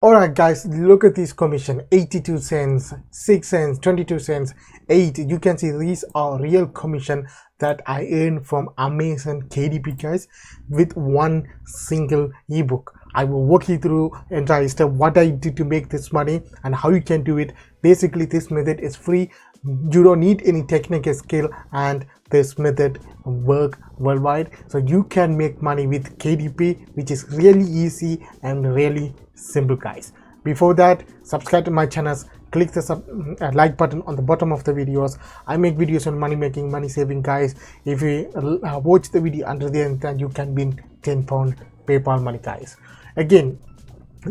Alright guys, look at this commission: 82 cents, 6 cents, 22 cents, 8. You can see these are real commission that I earn from Amazon KDP guys, with one single ebook. I will walk you through entire step what I did to make this money and how you can do it. Basically, this method is free. You don't need any technical skill, and this method work worldwide, so you can make money with KDP, which is really easy and really simple guys. Before that, subscribe to my channels, click the like button on the bottom of the videos. I make videos on money making, money saving guys. If you watch the video under there, then you can win £10 PayPal money guys. Again,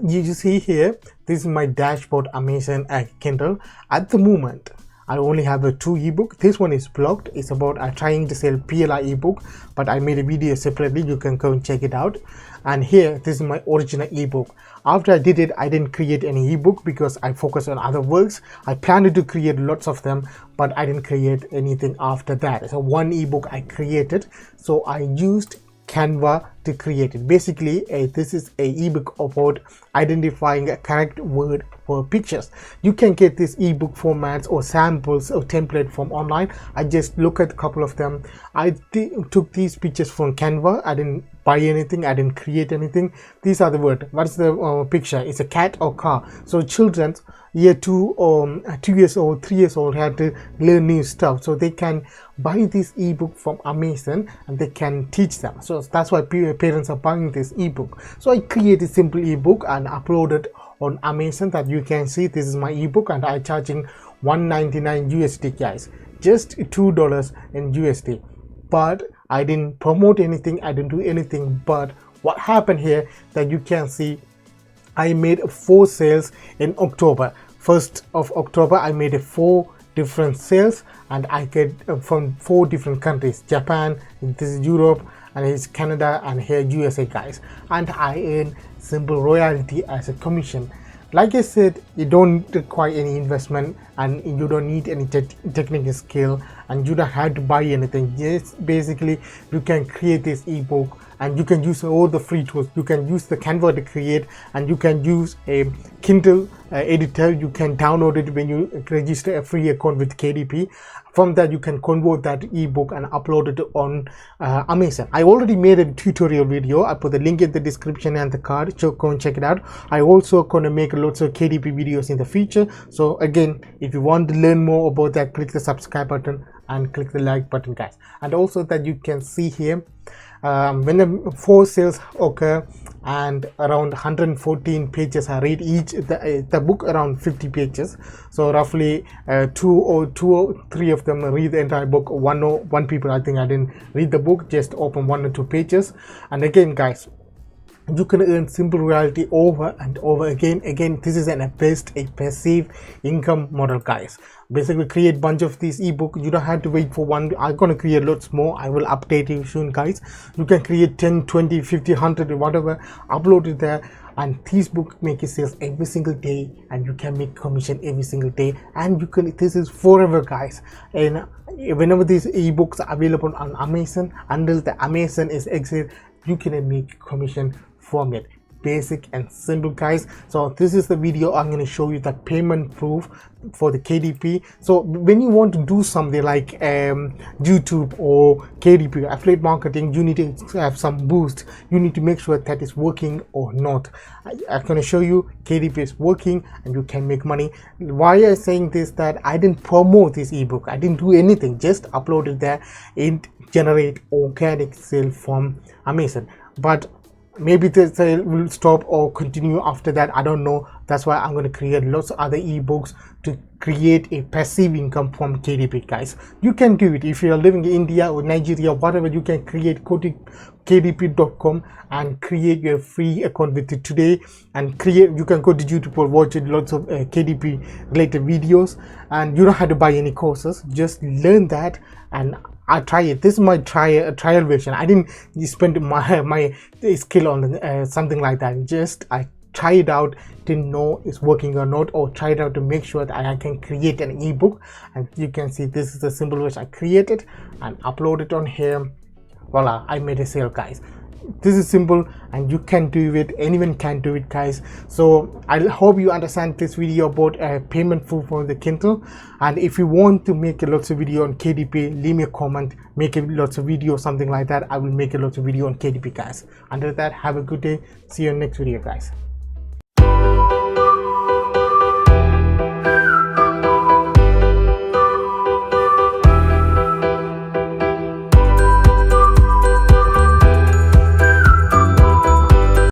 you see here, this is my dashboard Amazon Kindle. At the moment I only have a 2 ebook. This one is blocked. It's about trying to sell PLI ebook, but I made a video separately. You can go and check it out. And here, this is my original ebook. After I did it, I didn't create any ebook because I focused on other works. I planned to create lots of them, but I didn't create anything after that. So one ebook I created. So I used Canva to create it. Basically, this is a ebook about identifying a correct word for pictures. You can get this ebook formats or samples or template from online. I just look at a couple of them. I took these pictures from Canva. I didn't buy anything, I didn't create anything. These are the words. What's the picture? It's a cat or car. So children year 2 or 2 years old, 3 years old had to learn new stuff, so they can buy this ebook from Amazon and they can teach them. So that's why parents are buying this ebook. So I created a simple ebook and uploaded on Amazon that you can see. This is my ebook and I charging $1.99 USD guys, just $2 in USD. But I didn't promote anything, I didn't do anything. But what happened here, that you can see, I made 4 sales in October. 1st of October I made 4 different sales, and I get from 4 different countries: Japan, this is Europe, and it's Canada, and here USA guys. And I earn simple royalty as a commission. Like I said, you don't require any investment and you don't need any technical skill, and you don't have to buy anything. Just basically you can create this ebook and you can use all the free tools. You can use the Canva to create, and you can use a Kindle editor. You can download it when you register a free account with KDP. From that you can convert that ebook and upload it on Amazon. I already made a tutorial video. I put the link in the description and the card, so go and check it out. I also gonna make lots of KDP videos in the future. So again, if you want to learn more about that, click the subscribe button and click the like button guys. And also that you can see here, when the 4 sales occur and around 114 pages I read each, the book around 50 pages, so roughly 2 or 3 of them read the entire book. One people, I think I didn't read the book, just open 1 or 2 pages. And again guys, you can earn simple royalty over and over again. This is a passive income model guys. Basically create bunch of these ebook. You don't have to wait for one. I'm gonna create lots more. I will update you soon guys. You can create 10, 20, 50, 100, whatever, upload it there, and these book make sales every single day, and you can make commission every single day. And you can, this is forever guys. And whenever these ebooks are available on Amazon, until the Amazon is exit, you can make commission from it. Basic and simple guys. So this is the video. I'm going to show you the payment proof for the KDP. So when you want to do something like YouTube or KDP affiliate marketing, you need to have some boost. You need to make sure that is working or not. I'm going to show you KDP is working and you can make money. Why I'm saying this, that I didn't promote this ebook, I didn't do anything, just uploaded there and generate organic sale from Amazon. But maybe the sale will stop or continue after that, I don't know. That's why I'm going to create lots of other ebooks to create a passive income from KDP guys. You can do it if you are living in India or Nigeria, whatever. You can create, go to kdp.com and create your free account with it today, and create. You can go to YouTube or watch lots of KDP related videos, and you don't have to buy any courses. Just learn that and I try it. This is my trial version. I didn't spend my skill on something like that. Just I try it out to know it's working or not, or try it out to make sure that I can create an ebook. And you can see this is the simple version I created and upload it on here. Voila, I made a sale guys. this is simple and you can do it. Anyone can do it, guys. So I hope you understand this video about a payment for the Kindle. And if you want to make a lots of video on KDP, leave me a comment, make a lots of video, something like that. I will make a lots of video on KDP, guys. Until that, have a good day. See you in next video, guys.